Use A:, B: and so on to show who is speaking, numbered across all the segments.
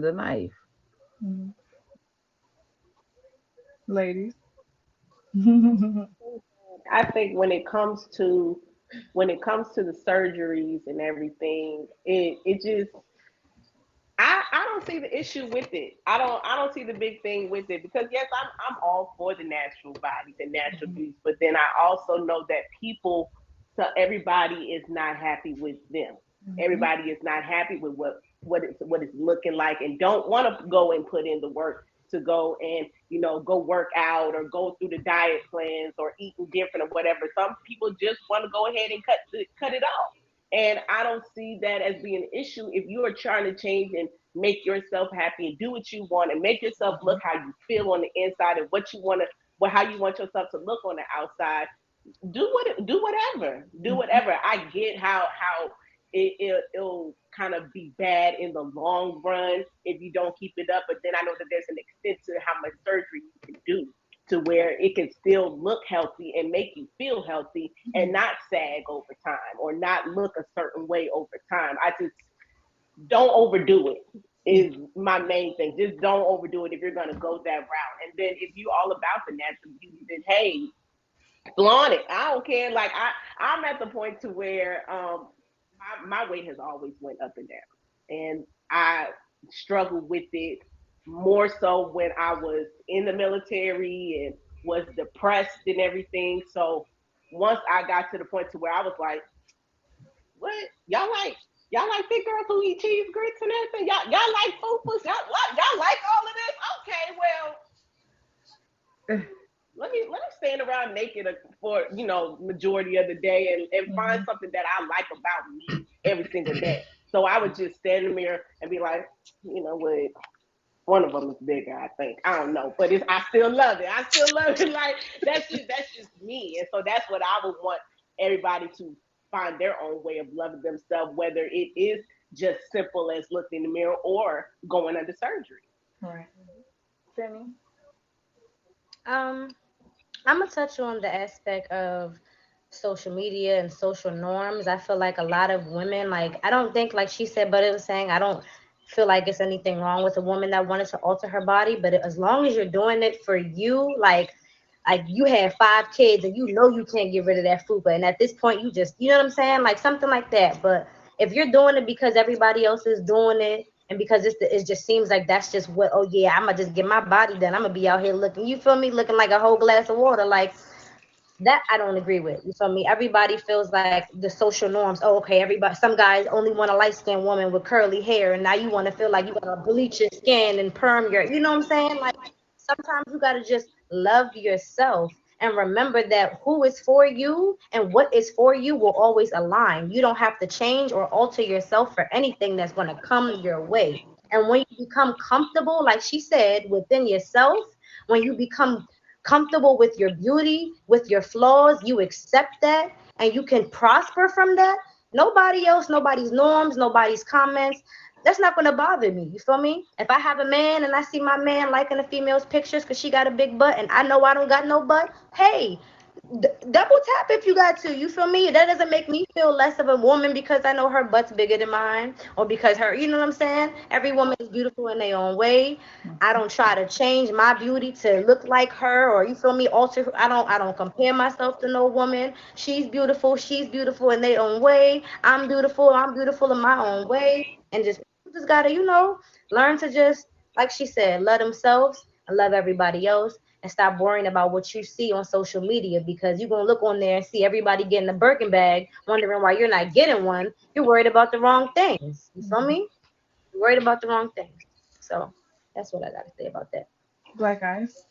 A: the knife.
B: Mhm. Ladies. Mhm.
C: I think when it comes to the surgeries and everything, it just I don't see the issue with it. I don't see the big thing with it because yes, I'm all for the natural bodies and natural beauties, but then I also know that people, so everybody is not happy with them.
B: Mhm.
C: Everybody is not happy with what it's looking like and don't want to go and put in the work to go and go work out or go through the diet plans or eating different or whatever. Some people just want to go ahead and cut it off. And I don't see that as being an issue if you are trying to change and make yourself happy and do what you want and make yourself look how you feel on the inside and what you want to, how you want yourself to look on the outside. Do
B: Mhm.
C: whatever. I get how it'll kind of be bad in the long run if you don't keep it up, but then I know that there's an extent to how much surgery you can do to where it can still look healthy and make you feel healthy and not sag over time or not look a certain way over time. I just don't overdo it is my main thing. Just don't overdo it if you're gonna go that route. And then if you all about the natural beauty, then hey, flaunt it. I don't care. Like I'm at the point to where my weight has always went up and down, and I struggled with it more so when I was in the military and was depressed and everything. So once I got to the point to where I was like, what y'all like thick girls who eat cheese grits and everything? Y'all like fupas? Y'all like all of this? Okay, well let me stand around naked for majority of the day and find
B: Mhm.
C: something that I like about me every single day. So I would just stand in the mirror and be like, you know what? One of them is bigger, I think. I don't know, but I still love it. I still love it. Like that's just me, and so that's what I would want everybody to find their own way of loving themselves, whether it is just simple as looking in the mirror or going under surgery.
B: Right. Penny.
D: Um, I'm gonna touch on the aspect of social media and social norms. I feel like a lot of women, like I don't think, like she said, but it was saying I don't feel like it's anything wrong with a woman that wanted to alter her body, but as long as you're doing it for you, like you have 5 kids and you know you can't get rid of that fupa, and at this point you just, you know what I'm saying, like something like that. But if you're doing it because everybody else is doing it and because it just seems like that's just what, oh yeah, I'm gonna just get my body done, I'm gonna be out here looking, you feel me, looking like a whole glass of water, like that I don't agree with. You feel me? Everybody feels like the social norms. Oh, okay, everybody. Some guys only want a light skinned woman with curly hair, and now you want to feel like you gotta bleach your skin and perm your. You know what I'm saying? Like sometimes you gotta just love yourself and remember that who is for you and what is for you will always align. You don't have to change or alter yourself for anything that's gonna come your way. And when you become comfortable, like she said, within yourself, when you become comfortable with your beauty, with your flaws, you accept that and you can prosper from that. Nobody else, nobody's norms, nobody's comments, that's not gonna bother me. You feel me? If I have a man and I see my man liking a female's pictures because she got a big butt and I know I don't got no butt, hey, double tap if you got to. You feel me? That doesn't make me feel less of a woman because I know her butt's bigger than mine or because her, you know what I'm saying? Every woman is beautiful in their own way. I don't try to change my beauty to look like her or you feel me, alter. I don't compare myself to no woman. She's beautiful in their own way. I'm beautiful in my own way. And just gotta, learn to just, like she said, love themselves and love everybody else and stop worrying about what you see on social media because you're gonna look on there and see everybody getting a Birkin bag, wondering why you're not getting one. You're worried about the wrong things. You feel
B: Mhm.
D: me? You're worried about the wrong things. So that's what I gotta say about that.
B: Black eyes.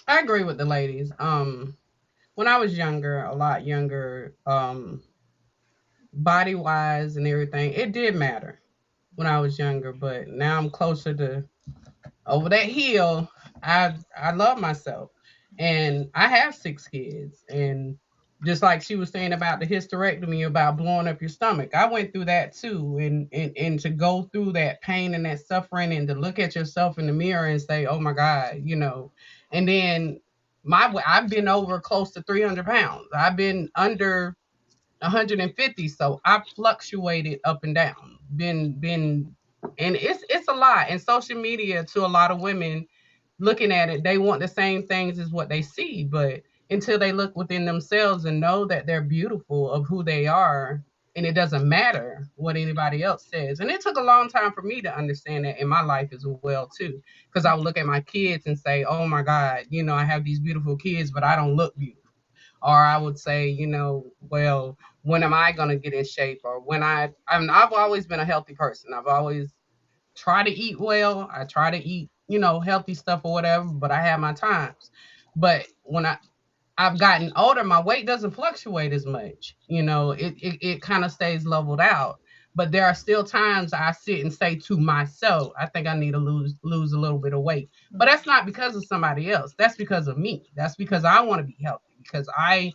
E: I agree with the ladies. When I was younger, a lot younger, body wise and everything, it did matter when I was younger, but now I'm closer to over that hill. I love myself, and I have 6 kids, and just like she was saying about the hysterectomy, about blowing up your stomach, I went through that too, and to go through that pain and that suffering, and to look at yourself in the mirror and say, "Oh my God," and then I've been over close to 300 pounds. I've been under 150, so I fluctuated up and down. Been And it's a lot. And social media, to a lot of women looking at it, they want the same things as what they see, but until they look within themselves and know that they're beautiful of who they are, and it doesn't matter what anybody else says. And it took a long time for me to understand that in my life as well too, because I would look at my kids and say, oh my God, I have these beautiful kids, but I don't look beautiful. Or I would say, well, when am I going to get in shape? Or I've always been a healthy person. I've always try to eat well. I try to eat, healthy stuff or whatever, but I have my times. But when I've gotten older, my weight doesn't fluctuate as much. It kind of stays leveled out. But there are still times I sit and say to myself, I think I need to lose a little bit of weight. But that's not because of somebody else. That's because of me. That's because I want to be healthy. Because I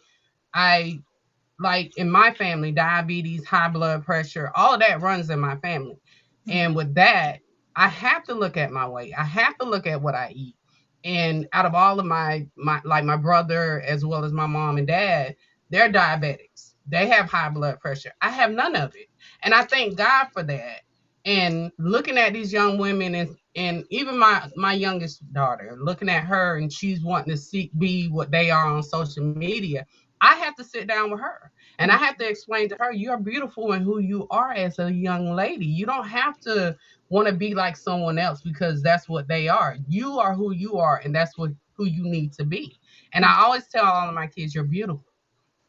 E: like in my family, diabetes, high blood pressure, all of that runs in my family. And with that, I have to look at my weight. I have to look at what I eat. And out of all of my like my brother as well as my mom and dad, they're diabetics. They have high blood pressure. I have none of it. And I thank God for that. And looking at these young women and even my youngest daughter, looking at her and she's wanting to be what they are on social media, I have to sit down with her and I have to explain to her, you're beautiful in who you are as a young lady. You don't have to want to be like someone else because that's what they are. You are who you are, and that's who you need to be. And I always tell all of my kids, you're beautiful,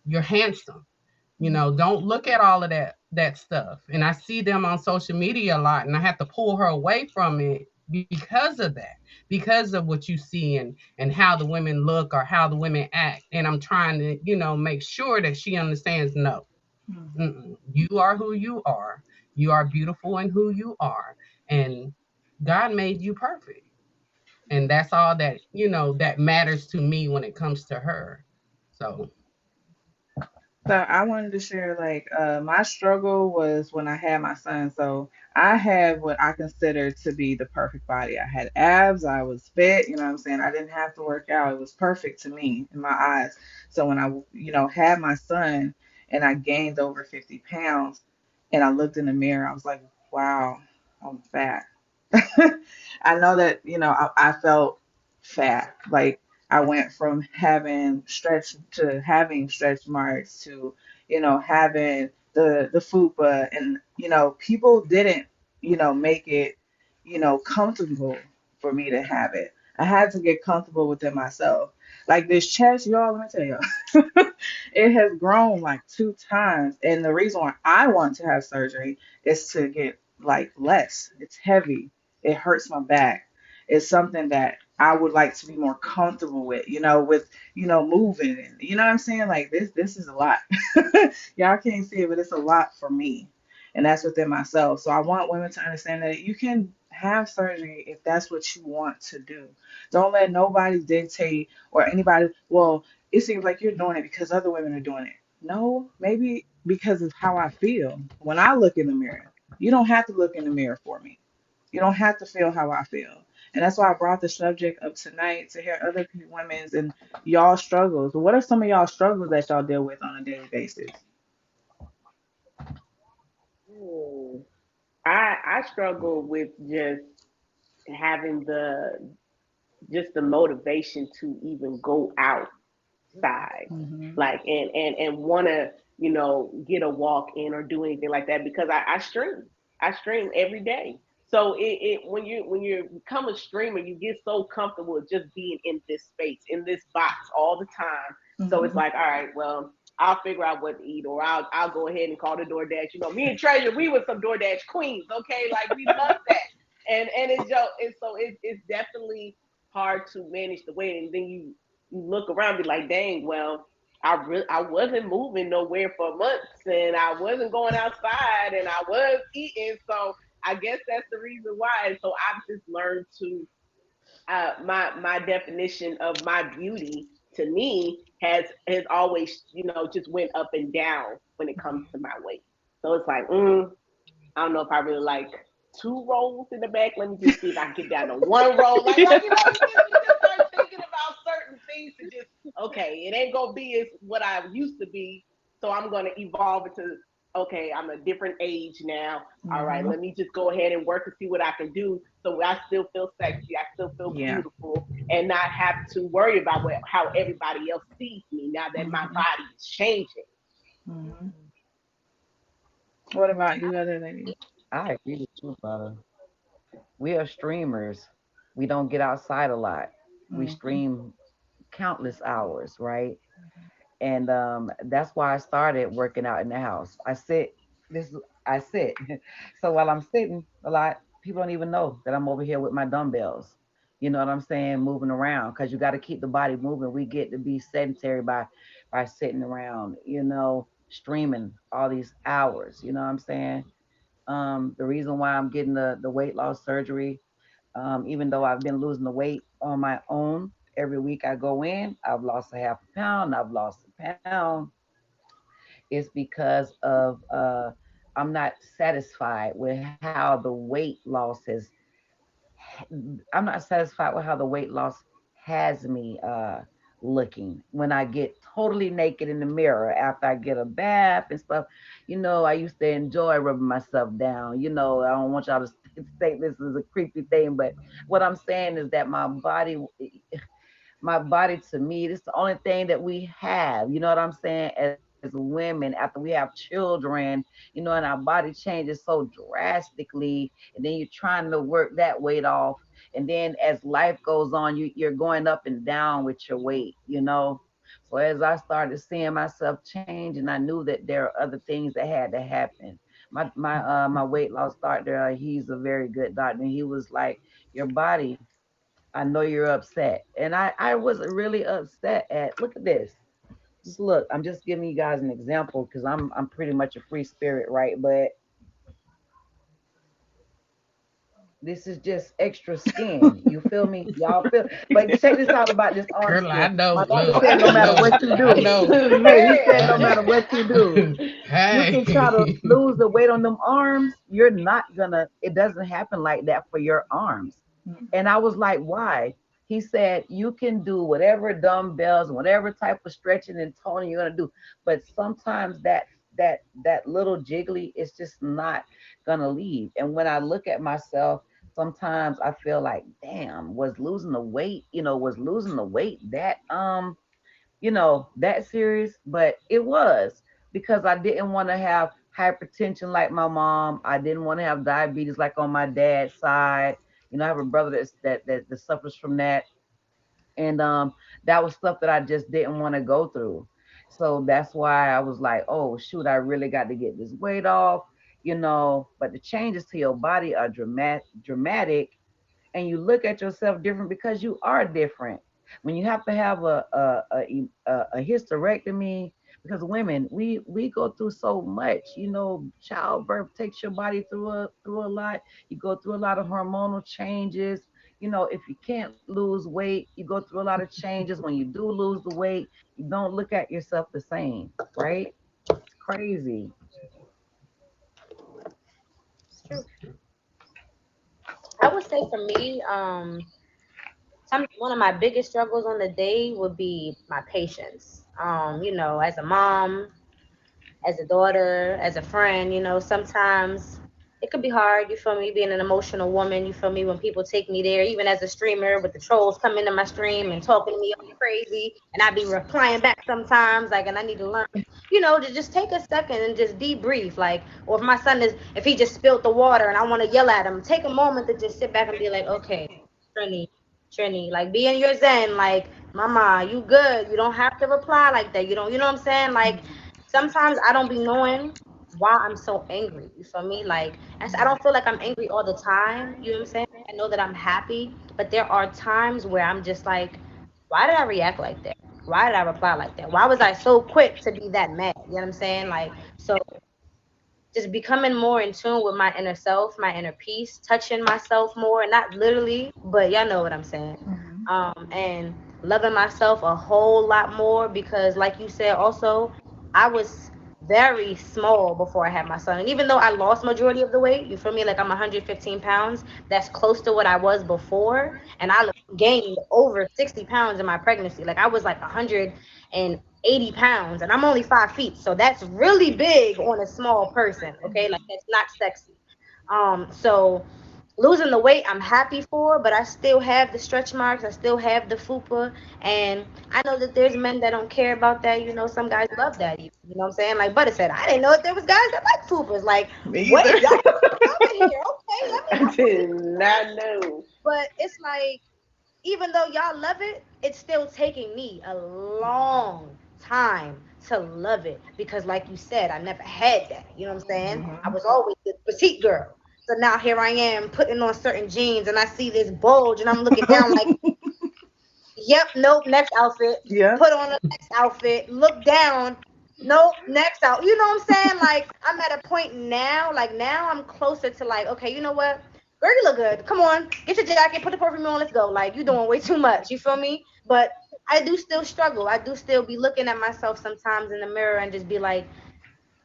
E: you're handsome. Don't look at all of that stuff. And I see them on social media a lot, and I have to pull her away from it because of that, because of what you see and how the women look or how the women act. And I'm trying to, make sure that she understands, no, you are who you are. You are beautiful in who you are. And God made you perfect. And that's all that, that matters to me when it comes to her. So
B: So I wanted to share like my struggle was when I had my son. So I had what I considered to be the perfect body. I had abs, I was fit, you know what I'm saying? I didn't have to work out. It was perfect to me in my eyes. So when I, had my son and I gained over 50 pounds and I looked in the mirror, I was like, wow, I'm fat. I know that, I felt fat. Like I went from having stretch marks to, having the fupa and, people didn't, make it, comfortable for me to have it. I had to get comfortable within myself. Like this chest, y'all, let me tell you, it has grown like 2 times. And the reason why I want to have surgery is to get like less. It's heavy. It hurts my back. It's something that I would like to be more comfortable with, moving and you know what I'm saying? Like this is a lot. Y'all can't see it, but it's a lot for me. And that's within myself. So I want women to understand that you can have surgery if that's what you want to do. Don't let nobody dictate or anybody, well, it seems like you're doing it because other women are doing it. No, maybe because of how I feel when I look in the mirror. You don't have to look in the mirror for me. You don't have to feel how I feel. And that's why I brought the subject up tonight to hear other women's and y'all struggles. What are some of y'all struggles that y'all deal with on a daily basis?
C: Hmm. I struggle with just having the motivation to even go outside,
B: Hmm.
C: like and want to get a walk in or do anything like that because I stream every day. So when you become a streamer, you get so comfortable with just being in this space, in this box all the time. So it's
B: Hmm.
C: like, all right, well, I'll figure out what to eat, or I'll go ahead and call the DoorDash. Me and Treasure, we were some DoorDash queens, okay? Like we love that, and so it's definitely hard to manage the weight, and then you look around, and be like, dang, well, I wasn't moving nowhere for months, and I wasn't going outside, and I was eating, so I guess that's the reason why. And so I've just learned to my definition of my beauty to me has always just went up and down when it comes to my weight. So it's like I don't know if I really like two rolls in the back. Let me just see if I can get down to one roll. You just start thinking about certain things to just okay, it ain't gonna be as what I used to be, so I'm gonna evolve it to okay, I'm a different age now. All right,
B: Hmm.
C: let me just go ahead and work and see what I can do so I still feel sexy, I still feel
B: Yeah.
C: beautiful, and not have to worry about how everybody else sees me now that my
B: Hmm.
C: body is changing.
B: Hmm. What about you, other ladies?
A: I agree with you, brother. We are streamers. We don't get outside a lot. We
B: Hmm.
A: stream countless hours, right? And that's why I started working out in the house. I sit. So while I'm sitting a lot, people don't even know that I'm over here with my dumbbells. You know what I'm saying? Moving around because you got to keep the body moving. We get to be sedentary by sitting around, streaming all these hours. You know what I'm saying? The reason why I'm getting the weight loss surgery, even though I've been losing the weight on my own, every week I go in, I've lost a half a pound, I've lost a pound. It's because of I'm not satisfied with how the weight loss is. I'm not satisfied with how the weight loss has me looking when I get totally naked in the mirror after I get a bath and stuff. I used to enjoy rubbing myself down. I don't want y'all to think this is a creepy thing, but what I'm saying is that my body to me, it's the only thing that we have. You know what I'm saying? As women, after we have children, and our body changes so drastically, and then you're trying to work that weight off. And then as life goes on, you're going up and down with your weight. So as I started seeing myself change, and I knew that there are other things that had to happen. My weight loss doctor, he's a very good doctor, and he was like, your body, I know you're upset. And I was really upset at, look at this. Just look, I'm just giving you guys an example because I'm pretty much a free spirit, right? But this is just extra skin. You feel me? Y'all feel, but check this out about this arm
E: Girl, I
A: skin.
E: know.
A: My doctor
E: Look,
A: said no
E: I
A: matter
E: know.
A: what you
E: I
A: do.
E: know.
A: Hey, he said
C: Man.
A: no matter
E: I,
A: what you do, you can try to
E: hey.
A: lose the weight on them arms. You're not gonna, it doesn't happen like that for your arms. And I was like, why? He said, you can do whatever dumbbells and whatever type of stretching and toning you're gonna do. But sometimes that little jiggly is just not gonna leave. And when I look at myself, sometimes I feel like, damn, was losing the weight that serious, but it was because I didn't want to have hypertension like my mom. I didn't want to have diabetes like on my dad's side. I have a brother that suffers from that, and that was stuff that I just didn't want to go through. So that's why I was like, oh shoot, I really got to get this weight off. But the changes to your body are dramatic, and you look at yourself different because you are different. When you have to have a hysterectomy, because women, we go through so much. Childbirth takes your body through a lot. You go through a lot of hormonal changes. If you can't lose weight, you go through a lot of changes. When you do lose the weight, you don't look at yourself the same, right? It's crazy.
D: It's true. I would say for me, one of my biggest struggles on the day would be my patience. As a mom, as a daughter, as a friend, sometimes it could be hard, you feel me, being an emotional woman, you feel me, when people take me there, even as a streamer, with the trolls come into my stream and talking to me all crazy, and I be replying back sometimes, like, and I need to learn, to just take a second and just debrief, like, or if he just spilled the water and I want to yell at him, take a moment to just sit back and be like, okay, Trini, Trini, like, be in your zen, like, mama, you good, you don't have to reply like that, you know what I'm saying, like, sometimes I don't be knowing why I'm so angry. You feel me? Like, I don't feel like I'm angry all the time. You know what I'm saying? I know that I'm happy, but there are times where I'm just like, why did I react like that? Why did I reply like that? Why was I so quick to be that mad? You know what I'm saying? Like, so just becoming more in tune with my inner self, my inner peace, touching myself more, not literally, but y'all know what I'm saying.
B: Hmm.
D: And loving myself a whole lot more because, like you said, also, I was very small before I had my son. And even though I lost majority of the weight, you feel me? Like I'm 115 pounds. That's close to what I was before. And I gained over 60 pounds in my pregnancy. Like I was like 100 80 pounds and I'm only 5 feet. So that's really big on a small person. Okay. Like that's not sexy. So losing the weight I'm happy for, but I still have the stretch marks. I still have the fupa. And I know that there's men that don't care about that. You know, some guys love that. You know what I'm saying? Like Butter said, I didn't know that there was guys that like fupas. Like,
B: Me
D: wait,
B: either.
D: y'all over here. Okay, let me
C: I
D: know.
C: did not know.
D: But it's like, even though y'all love it, it's still taking me a long time to love it because, like you said, I never had that. You know what I'm saying? I
B: Hmm.
D: was always the petite girl. So now here I am putting on certain jeans and I see this bulge and I'm looking down like, yep, nope, next outfit.
B: Yep.
D: Put on the next outfit. Look down. Nope, next out. You know what I'm saying? Like I'm at a point now, like now I'm closer to like, okay, you know what? Girl, you look good. Come on, get your jacket, put the perfume on, let's go. Like you doing way too much. You feel me? But I do still struggle. I do still be looking at myself sometimes in the mirror and just be like,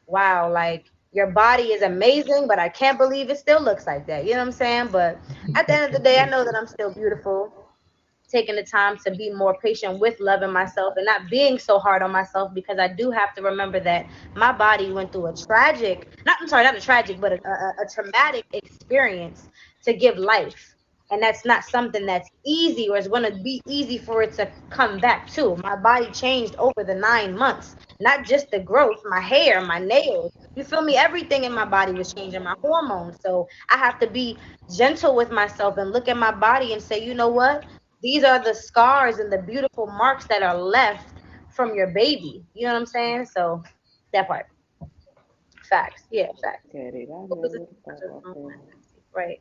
D: wow, like your body is amazing, but I can't believe it still looks like that. You know what I'm saying? But at the end of the day, I know that I'm still beautiful, taking the time to be more patient with loving myself and not being so hard on myself because I do have to remember that my body went through a tragic, not I'm sorry, not a tragic, but a traumatic experience to give life. And that's not something that's easy or is going to be easy for it to come back to. My body changed over the 9 months, not just the growth, my hair, my nails. You feel me? Everything in my body was changing, my hormones. So I have to be gentle with myself and look at my body and say, you know what? These are the scars and the beautiful marks that are left from your baby. You know what I'm saying? So that part. Facts. Yeah, facts.
C: Got it. I
D: What was it?
C: never thought about that.
D: Right.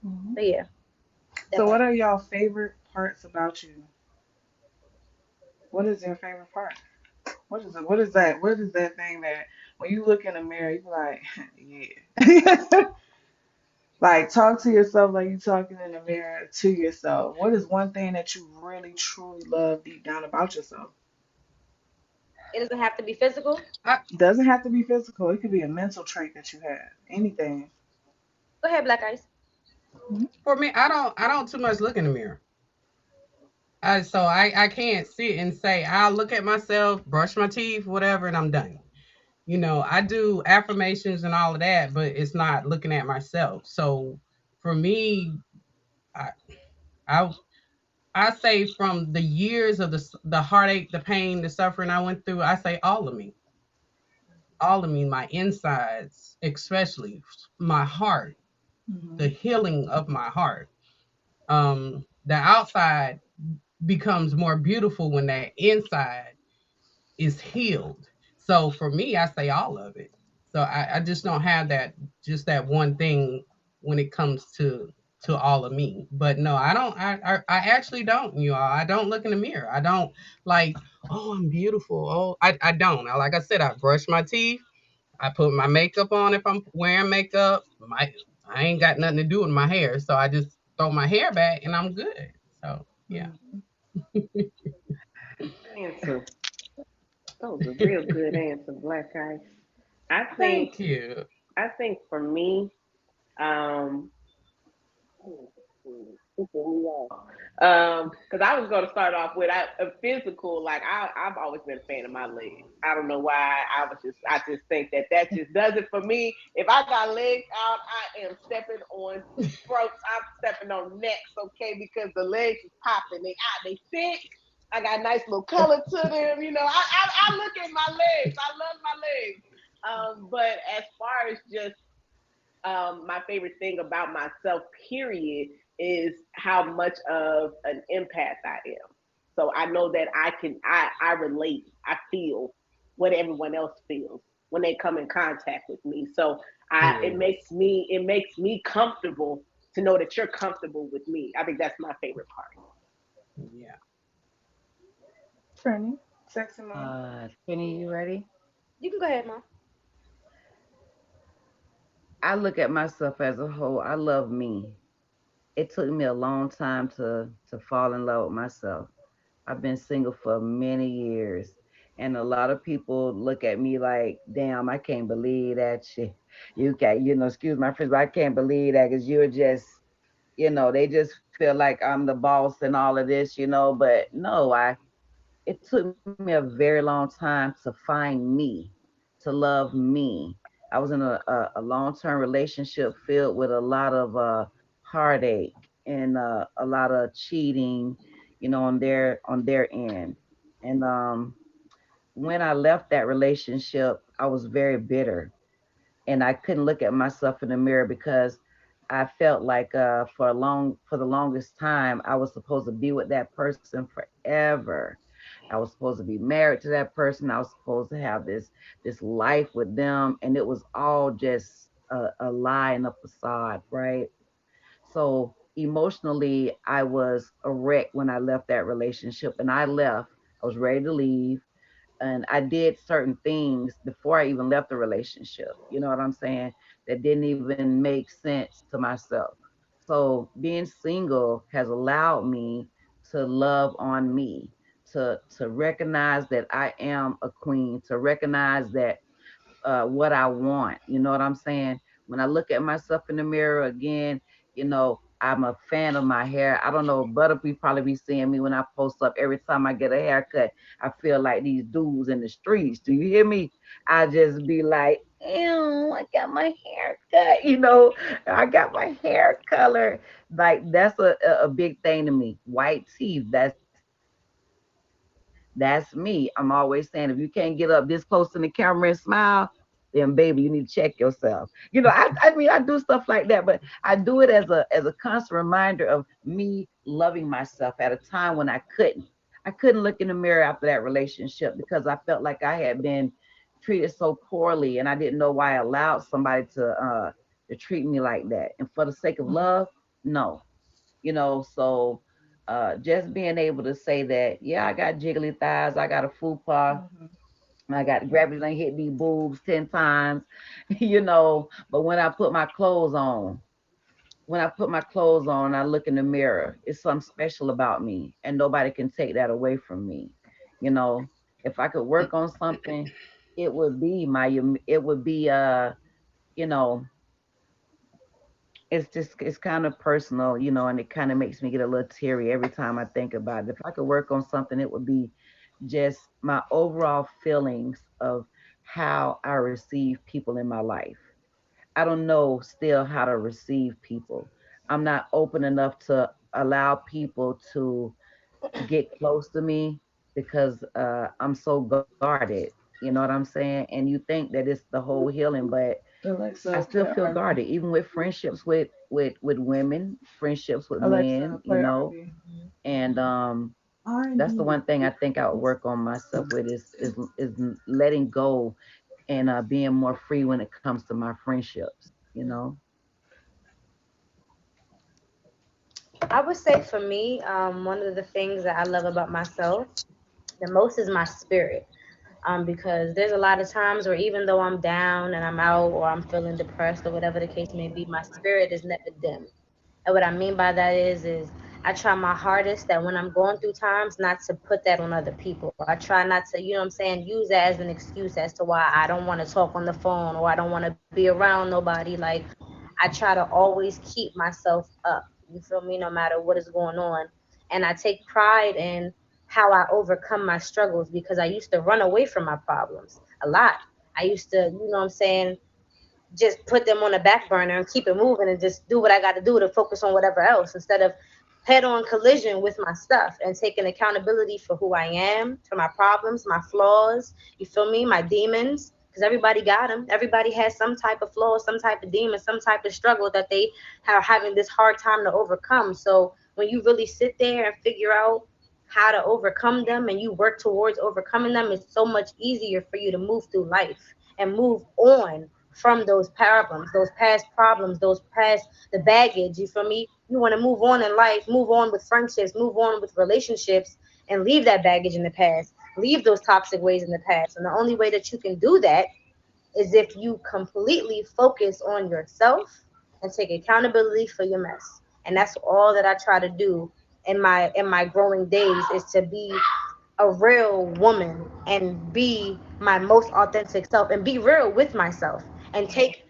B: Hmm.
D: But yeah, that
B: So,
D: part.
B: what are y'all favorite parts about you? What is your favorite part? What is it? What is that? What is that thing that when you look in the mirror, you be like, yeah. Like talk to yourself like you talking in the mirror to yourself. What is one thing that you really truly love deep down about yourself?
D: It doesn't have to be physical.
E: I,
B: It doesn't have to be physical. It could be a mental trait that you have. Anything.
D: Go ahead, Black Ice.
B: Mhm.
E: for me, I don't too much look in the mirror. So I can't sit and say I'll look at myself, brush my teeth, whatever, and I'm done. I do affirmations and all of that, but it's not looking at myself. So for me, I I, I say from the years of the heartache, the pain, the suffering I went through, I say all of me, my insides, especially my heart, the
B: Mhm.
E: healing of my heart. The outside becomes more beautiful when that inside is healed. So for me, I say all of it. So I just don't have that just that one thing when it comes to all of me. But no, I don't. I actually don't. I don't look in the mirror. I don't like. Oh, I'm beautiful. Oh, I don't. Like I said, I brush my teeth. I put my makeup on if I'm wearing makeup. I ain't got nothing to do with my hair, so I just throw my hair back and I'm good. So yeah.
B: Mhm.
C: Answer. That was a real good answer, Black Ice. I think
E: Thank you.
C: I think for me, um, because I was going to start off with a physical. Like I've always been a fan of my legs. I don't know why. I just think that just does it for me. If I got legs out, I am stepping on throats. I'm stepping on necks. Okay, because the legs is popping. They thick. I got nice little color to them. I look at my legs. I love my legs. But as far as just my favorite thing about myself, period, is how much of an empath I am. So I know that I relate, I feel what everyone else feels when they come in contact with me. So
E: Yes.
C: it makes me comfortable to know that you're comfortable with me. I think that's my favorite part.
E: Yeah.
B: Franny, sexy mom.
A: Penny, you ready?
D: You can go ahead, Mom.
A: I look at myself as a whole. I love me. It took me a long time to fall in love with myself. I've been single for many years, and a lot of people look at me like, "Damn, I can't believe that shit." You can, excuse my friends, but I can't believe that because you're just, they just feel like I'm the boss and all of this. But no, it took me a very long time to find me, to love me. I was in a long-term relationship filled with a lot of heartache and a lot of cheating, on their end. And when I left that relationship, I was very bitter, and I couldn't look at myself in the mirror because I felt like for the longest time I was supposed to be with that person forever. I was supposed to be married to that person. I was supposed to have this life with them, and it was all just a lie and a facade, right? So emotionally, I was a wreck when I left that relationship, and I left. I was ready to leave, and I did certain things before I even left the relationship. You know what I'm saying? That didn't even make sense to myself. So being single has allowed me to love on me, to recognize that I am a queen, to recognize that what I want. You know what I'm saying? When I look at myself in the mirror again, I'm a fan of my hair. I don't know, Butterfree probably be seeing me when I post up every time I get a haircut. I feel like these dudes in the streets. Do you hear me? I just be like, ew, I got my hair cut, I got my hair color. Like that's a big thing to me. White teeth, that's me. I'm always saying if you can't get up this close to the camera and smile, then baby, you need to check yourself. I mean I do stuff like that, but I do it as a constant reminder of me loving myself at a time when I couldn't. I couldn't look in the mirror after that relationship because I felt like I had been treated so poorly, and I didn't know why I allowed somebody to treat me like that. And for the sake of love, no. So just being able to say that, yeah, I got jiggly thighs, I got a fupa,
B: Mhm.
A: I got gravity done hit these boobs 10 times, but when I put my clothes on, I look in the mirror, it's something special about me, and nobody can take that away from me. You know, if I could work on something, it would be you know, it's kind of personal, and it kind of makes me get a little teary every time I think about it. If I could work on something, it would be just my overall feelings of how I receive people in my life. I don't know still how to receive people. I'm not open enough to allow people to get close to me because I'm so guarded. You know what I'm saying? And you think that it's the whole healing, but I
B: Alexa,
A: still
B: play
A: feel guarded,
B: R&B.
A: even with friendships with women, friendships with
B: Alexa,
A: men,
B: play R&B.
A: and that's the
B: R&B.
A: one thing I think I would work on myself with is letting go and being more free when it comes to my friendships.
D: I would say for me, one of the things that I love about myself the most is my spirit. Because there's a lot of times where even though I'm down and I'm out or I'm feeling depressed or whatever the case may be, my spirit is never dim. And what I mean by that is I try my hardest that when I'm going through times not to put that on other people. I try not to, you know what I'm saying, use that as an excuse as to why I don't want to talk on the phone or I don't want to be around nobody. Like I try to always keep myself up. You feel me? No matter what is going on. And I take pride in how I overcome my struggles because I used to run away from my problems a lot. I used to, you know what I'm saying, just put them on the back burner and keep it moving and just do what I got to do to focus on whatever else instead of head on collision with my stuff and taking accountability for who I am, for my problems, my flaws, you feel me, my demons. Because everybody got them. Everybody has some type of flaw, some type of demon, some type of struggle that they are having this hard time to overcome. So when you really sit there and figure out how to overcome them and you work towards overcoming them, it's so much easier for you to move through life and move on from those problems, those past problems, those past the baggage. You feel me? You want to move on in life, move on with friendships, move on with relationships, and leave that baggage in the past, leave those toxic ways in the past. And the only way that you can do that is if you completely focus on yourself and take accountability for your mess. And that's all that I try to do in my growing days is to be a real woman and be my most authentic self and be real with myself and take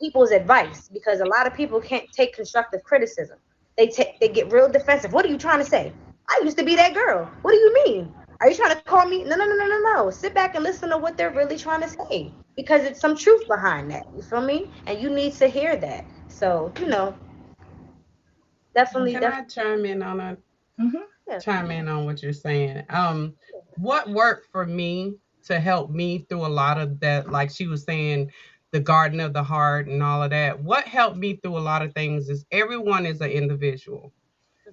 D: people's advice because a lot of people can't take constructive criticism. They get real defensive. What are you trying to say? I used to be that girl. What do you mean? Are you trying to call me? No, no, no, no, no, no. Sit back and listen to what they're really trying to say because it's some truth behind that. You feel me? And you need to hear that. So, definitely,
E: Can
D: definitely,
E: I chime in on a
B: Hmm.
D: yeah.
E: chime in on what you're saying? What worked for me to help me through a lot of that, like she was saying, the garden of the heart and all of that. What helped me through a lot of things is everyone is an individual.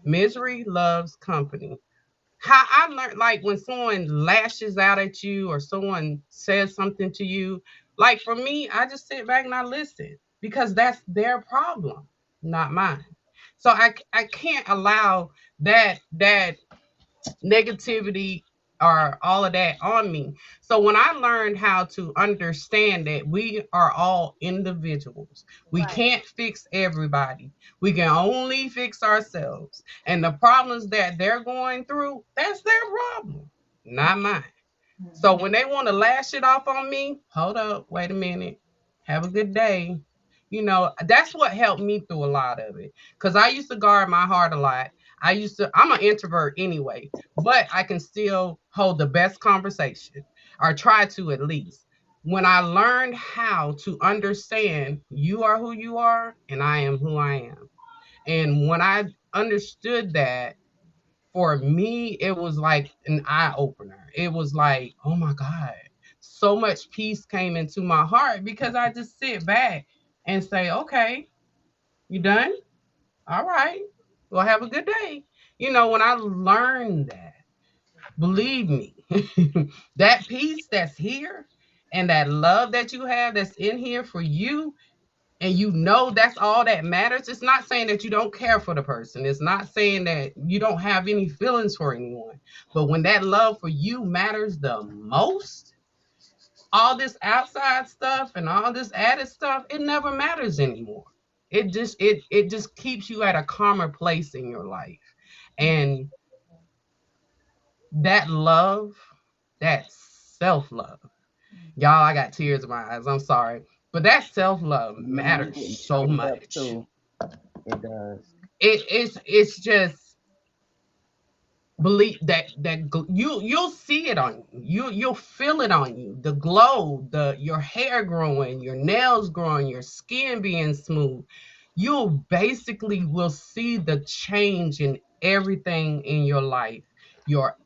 E: Misery loves company. How I learned, like when someone lashes out at you or someone says something to you, like for me, I just sit back and I listen because that's their problem, not mine. So I can't allow that negativity or all of that on me. So when I learned how to understand that we are all individuals, we
D: Right.
E: can't fix everybody. We can only fix ourselves. And the problems that they're going through, that's their problem, not mine. So when they want to lash it off on me, hold up, wait a minute, have a good day. That's what helped me through a lot of it. Because I used to guard my heart a lot. I'm an introvert anyway, but I can still hold the best conversation or try to at least. When I learned how to understand you are who you are and I am who I am. And when I understood that, for me, it was like an eye opener. It was like, oh my God, so much peace came into my heart because I just sit back and say, okay, you done? All right. Well, have a good day. When I learned that, believe me, that peace that's here and that love that you have that's in here for you, and that's all that matters. It's not saying that you don't care for the person. It's not saying that you don't have any feelings for anyone. But when that love for you matters the most, all this outside stuff and all this added stuff, it never matters anymore. It just keeps you at a calmer place in your life. And that love, that self-love. Y'all, I got tears in my eyes. I'm sorry. But that self-love
A: Man, I'm
E: matters
A: getting
E: so
A: choked up
E: much.
A: too. It does.
E: It's just believe you'll see it on you'll feel it on you, the glow, your hair growing, your nails growing, your skin being smooth. You basically will see the change in everything in your life, your